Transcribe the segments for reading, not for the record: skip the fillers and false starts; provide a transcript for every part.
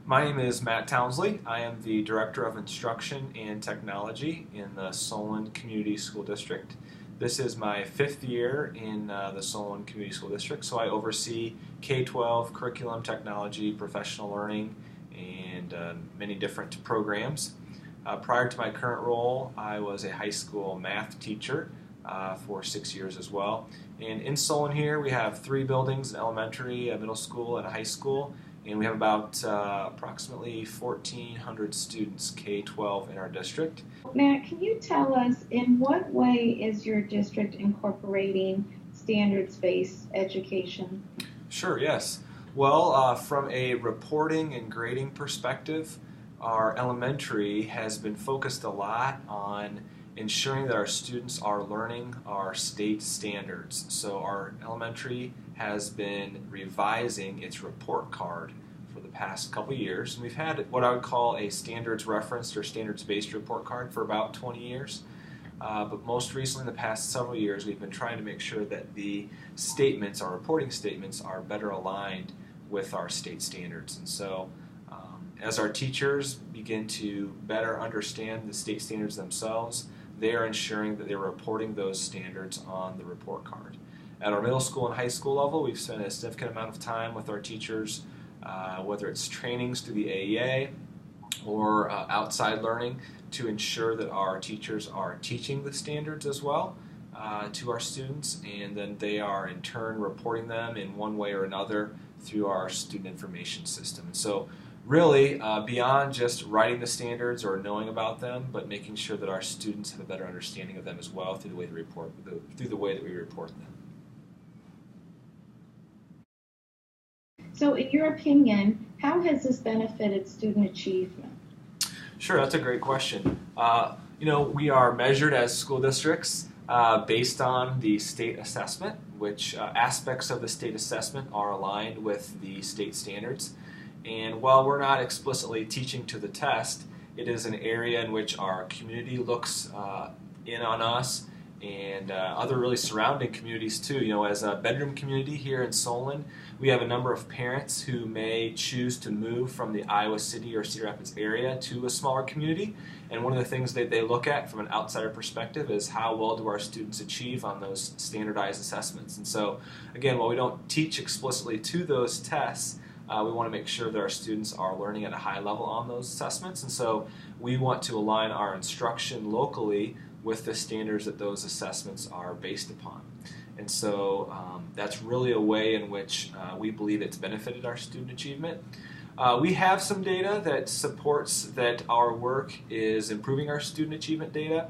My name is Matt Townsley. I am the Director of Instruction and Technology in the Solon Community School District. This is my 5th year in the Solon Community School District, so I oversee K-12 curriculum, technology, professional learning, and many different programs. Prior to my current role, I was a high school math teacher for 6 years as well. And in Solon here, we have 3 buildings, an elementary, a middle school, and a high school. And we have about approximately 1,400 students, K-12, in our district. Matt, can you tell us in what way is your district incorporating standards-based education? Sure, yes. Well, from a reporting and grading perspective, our elementary has been focused a lot on ensuring that our students are learning our state standards. So our elementary has been revising its report card for the past couple years. And we've had what I would call a standards referenced or standards-based report card for about 20 years. But most recently, in the past several years, we've been trying to make sure that the statements, our reporting statements, are better aligned with our state standards. And so as our teachers begin to better understand the state standards themselves, they are ensuring that they're reporting those standards on the report card. At our middle school and high school level, we've spent a significant amount of time with our teachers, whether it's trainings through the AEA or outside learning, to ensure that our teachers are teaching the standards as well to our students, and then they are in turn reporting them in one way or another through our student information system. And so really, beyond just writing the standards or knowing about them, but making sure that our students have a better understanding of them as well through the way they report, through the way that we report them. So, in your opinion, how has this benefited student achievement? Sure, that's a great question. We are measured as school districts based on the state assessment, which aspects of the state assessment are aligned with the state standards. And while we're not explicitly teaching to the test, it is an area in which our community looks in on us, and other really surrounding communities too. You know, as a bedroom community here in Solon, we have a number of parents who may choose to move from the Iowa City or Cedar Rapids area to a smaller community. And one of the things that they look at from an outsider perspective is how well do our students achieve on those standardized assessments. And so, again, while we don't teach explicitly to those tests, we want to make sure that our students are learning at a high level on those assessments. And so we want to align our instruction locally with the standards that those assessments are based upon. And so that's really a way in which we believe it's benefited our student achievement. We have some data that supports that our work is improving our student achievement data.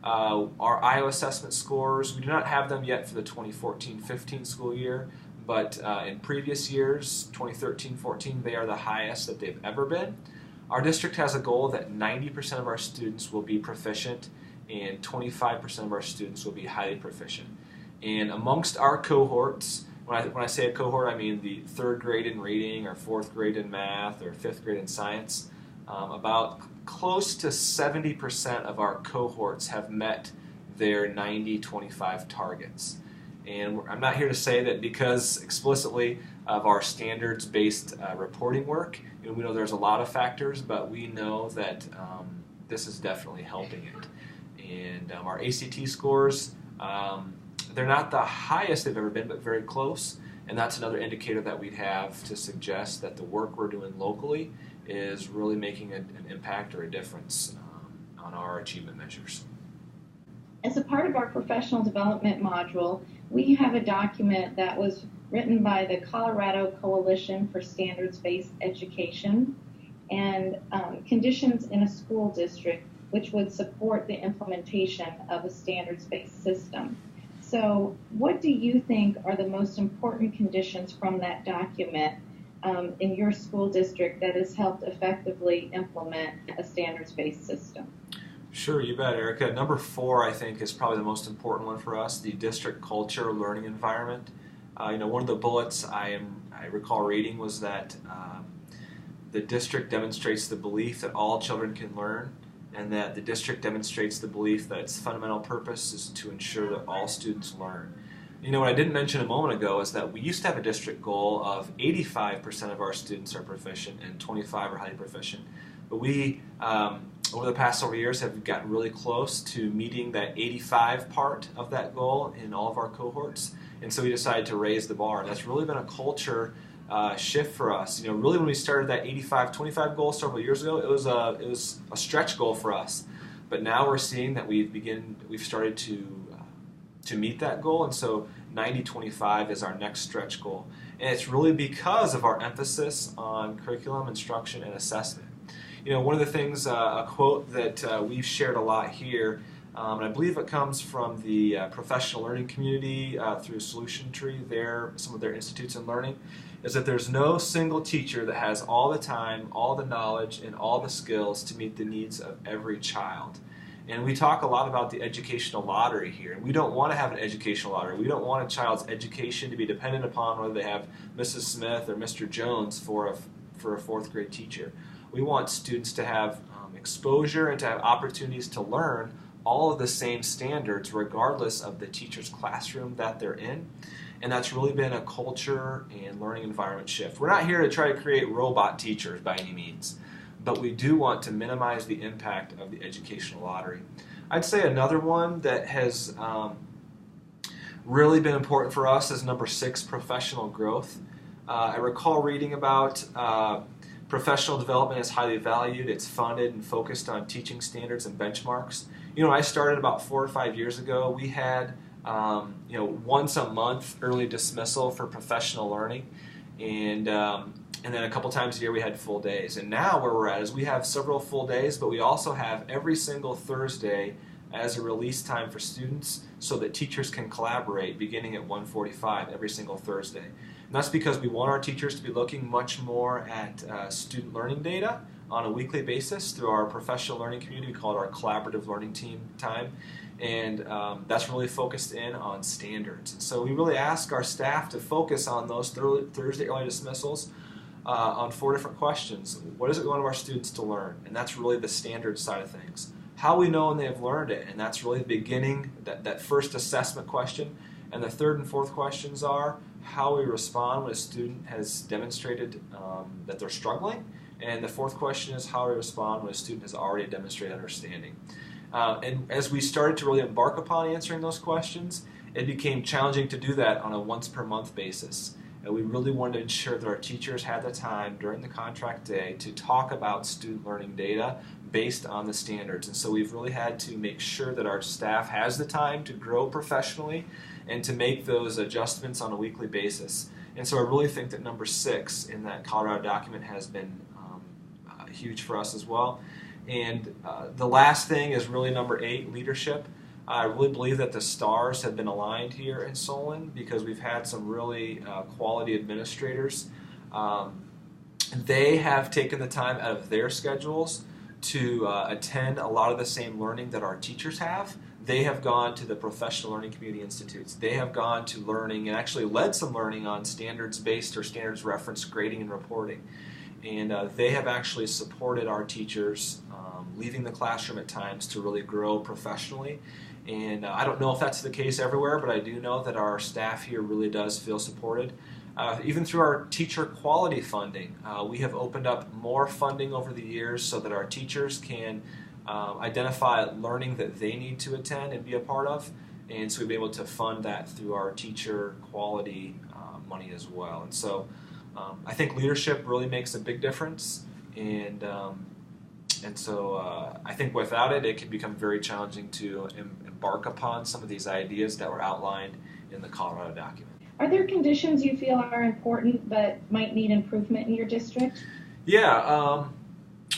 Our Iowa assessment scores, we do not have them yet for the 2014-15 school year, but in previous years, 2013-14, they are the highest that they've ever been. Our district has a goal that 90% of our students will be proficient and 25% of our students will be highly proficient. And amongst our cohorts, when I say a cohort, I mean the 3rd grade in reading or 4th grade in math or 5th grade in science, about close to 70% of our cohorts have met their 90-25 targets. And I'm not here to say that because explicitly of our standards-based reporting work, and we know there's a lot of factors, but we know that this is definitely helping it. And our ACT scores, they're not the highest they've ever been, but very close. And that's another indicator that we'd have to suggest that the work we're doing locally is really making an impact or a difference on our achievement measures. As a part of our professional development module, we have a document that was written by the Colorado Coalition for Standards-Based Education and conditions in a school district which would support the implementation of a standards-based system. So what do you think are the most important conditions from that document in your school district that has helped effectively implement a standards-based system? Sure, you bet, Erica. Number 4, I think, is probably the most important one for us, the district culture learning environment. One of the bullets I recall reading was that the district demonstrates the belief that all children can learn, and that the district demonstrates the belief that its fundamental purpose is to ensure that all students learn. What I didn't mention a moment ago is that we used to have a district goal of 85% of our students are proficient and 25 are highly proficient. But we, over the past several years, have gotten really close to meeting that 85 part of that goal in all of our cohorts. And so we decided to raise the bar. And that's really been a culture shift for us. Really when we started that 85-25 goal several years ago, it was a stretch goal for us. But now we're seeing that we've started to meet that goal, and so 90-25 is our next stretch goal. And it's really because of our emphasis on curriculum, instruction, and assessment. One of the things, a quote that we've shared a lot here, and I believe it comes from the professional learning community through Solution Tree, some of their institutes in learning, is that there's no single teacher that has all the time, all the knowledge, and all the skills to meet the needs of every child. And we talk a lot about the educational lottery here. We don't want to have an educational lottery. We don't want a child's education to be dependent upon whether they have Mrs. Smith or Mr. Jones for a fourth grade teacher. We want students to have exposure and to have opportunities to learn all of the same standards regardless of the teacher's classroom that they're in. And that's really been a culture and learning environment shift. We're not here to try to create robot teachers by any means, but we do want to minimize the impact of the educational lottery. I'd say another one that has really been important for us is number 6, professional growth. I recall reading about professional development is highly valued. It's funded and focused on teaching standards and benchmarks. I started about 4 or 5 years ago. We had once a month early dismissal for professional learning, and then a couple times a year we had full days. And now where we're at is we have several full days, but we also have every single Thursday as a release time for students so that teachers can collaborate beginning at 1:45 every single Thursday. And that's because we want our teachers to be looking much more at student learning data on a weekly basis through our professional learning community. We call it our collaborative learning team time. And that's really focused in on standards. And so we really ask our staff to focus on those Thursday early dismissals on 4 different questions. What is it we want our students to learn? And that's really the standard side of things. How we know when they have learned it, and that's really the beginning, that first assessment question. And the third and fourth questions are how we respond when a student has demonstrated that they're struggling. And the fourth question is how we respond when a student has already demonstrated understanding. And as we started to really embark upon answering those questions, it became challenging to do that on a once per month basis. And we really wanted to ensure that our teachers had the time during the contract day to talk about student learning data based on the standards. And so we've really had to make sure that our staff has the time to grow professionally and to make those adjustments on a weekly basis. And so I really think that number 6 in that Colorado document has been huge for us as well. And the last thing is really number 8, leadership. I really believe that the stars have been aligned here in Solon because we've had some really quality administrators. They have taken the time out of their schedules to attend a lot of the same learning that our teachers have. They have gone to the professional learning community institutes. They have gone to learning and actually led some learning on standards-based or standards reference grading and reporting. And they have actually supported our teachers leaving the classroom at times to really grow professionally. And I don't know if that's the case everywhere, but I do know that our staff here really does feel supported. Even through our teacher quality funding, we have opened up more funding over the years so that our teachers can identify learning that they need to attend and be a part of. And so we've been able to fund that through our teacher quality money as well. And so I think leadership really makes a big difference. And so I think without it, it can become very challenging to embark upon some of these ideas that were outlined in the Colorado document. Are there conditions you feel are important but might need improvement in your district? Yeah,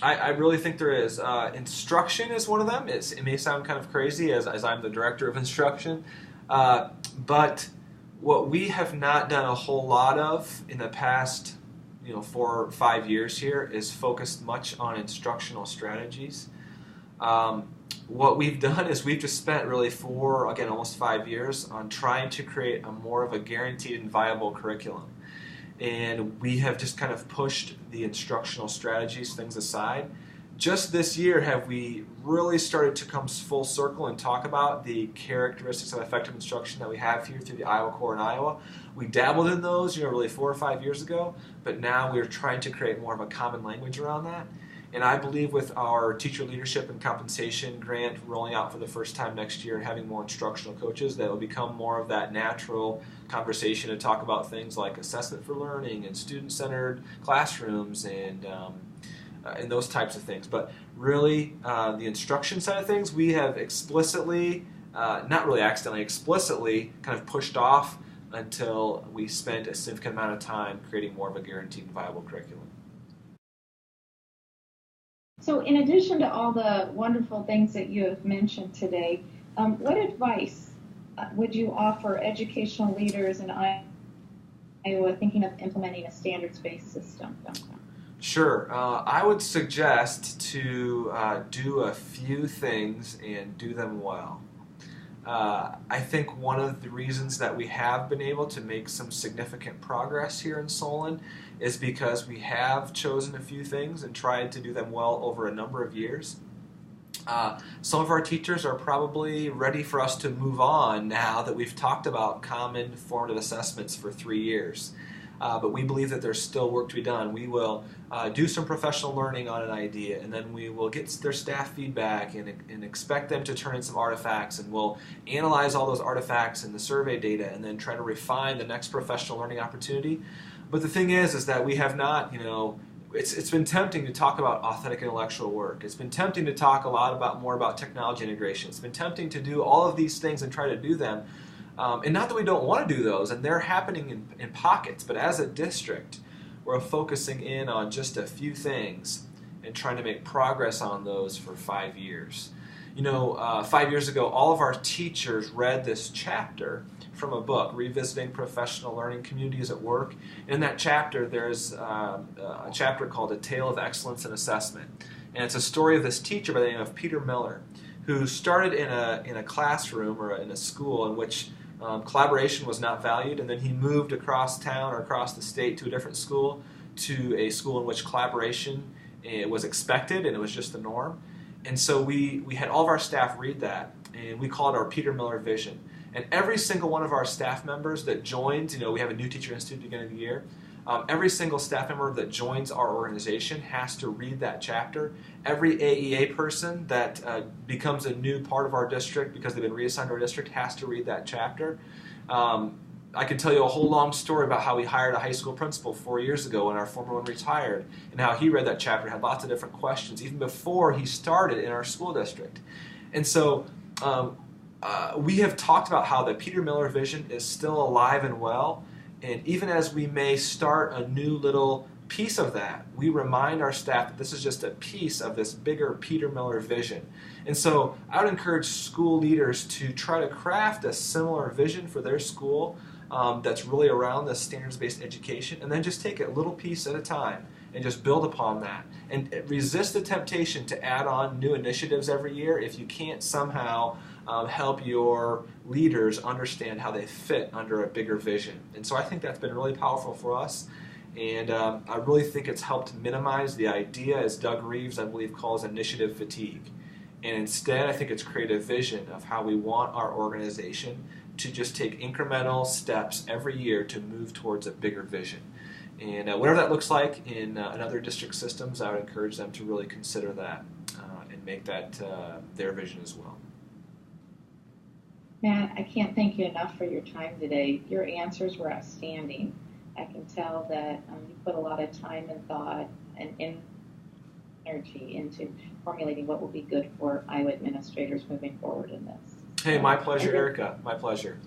I really think there is. Instruction is one of them. It may sound kind of crazy as I'm the director of instruction, but what we have not done a whole lot of in the past 4 or 5 years here is focused much on instructional strategies. What we've done is we've just spent really almost 5 years on trying to create more of a guaranteed and viable curriculum. And we have just kind of pushed the instructional strategies, things aside, just this year have we really started to come full circle and talk about the characteristics of effective instruction that we have here through the Iowa Core in Iowa. We dabbled in those, really 4 or 5 years ago, but now we're trying to create more of a common language around that. And I believe with our teacher leadership and compensation grant rolling out for the first time next year and having more instructional coaches, that will become more of that natural conversation to talk about things like assessment for learning and student-centered classrooms and those types of things. But really, the instruction side of things, we have explicitly, not really accidentally, explicitly kind of pushed off until we spent a significant amount of time creating more of a guaranteed and viable curriculum. So in addition to all the wonderful things that you have mentioned today, what advice would you offer educational leaders in Iowa thinking of implementing a standards-based system? Sure. I would suggest to do a few things and do them well. I think one of the reasons that we have been able to make some significant progress here in Solon is because we have chosen a few things and tried to do them well over a number of years. Some of our teachers are probably ready for us to move on now that we've talked about common formative assessments for 3 years. But we believe that there's still work to be done. We will do some professional learning on an idea, and then we will get their staff feedback and expect them to turn in some artifacts, and we'll analyze all those artifacts and the survey data and then try to refine the next professional learning opportunity. But the thing is that we have not, it's been tempting to talk about authentic intellectual work. It's been tempting to talk more about technology integration. It's been tempting to do all of these things and try to do them. And not that we don't want to do those, and they're happening in pockets, but as a district, we're focusing in on just a few things and trying to make progress on those for 5 years. 5 years ago, all of our teachers read this chapter from a book, Revisiting Professional Learning Communities at Work. In that chapter, there's a chapter called A Tale of Excellence in Assessment. And it's a story of this teacher by the name of Peter Miller, who started in a classroom or in a school in which collaboration was not valued, and then he moved across town or across the state to a different school, to a school in which collaboration was expected and it was just the norm. And so we had all of our staff read that, and we call it our Peter Miller vision. And every single one of our staff members that joins, we have a new teacher institute at the beginning of the year, every single staff member that joins our organization has to read that chapter. Every AEA person that becomes a new part of our district because they've been reassigned to our district has to read that chapter. I can tell you a whole long story about how we hired a high school principal 4 years ago when our former one retired, and how he read that chapter, had lots of different questions, even before he started in our school district. And so we have talked about how the Peter Miller vision is still alive and well. And even as we may start a new little piece of that, we remind our staff that this is just a piece of this bigger Peter Miller vision. And so I would encourage school leaders to try to craft a similar vision for their school that's really around this standards-based education, and then just take it a little piece at a time and just build upon that. And resist the temptation to add on new initiatives every year if you can't somehow help your leaders understand how they fit under a bigger vision. And so I think that's been really powerful for us. And I really think it's helped minimize the idea, as Doug Reeves, I believe, calls initiative fatigue. And instead, I think it's created a vision of how we want our organization to just take incremental steps every year to move towards a bigger vision. And whatever that looks like in other district systems, I would encourage them to really consider that and make that their vision as well. Matt, I can't thank you enough for your time today. Your answers were outstanding. I can tell that you put a lot of time and thought and energy into formulating what will be good for Iowa administrators moving forward in this. Hey, my pleasure, Erica. My pleasure.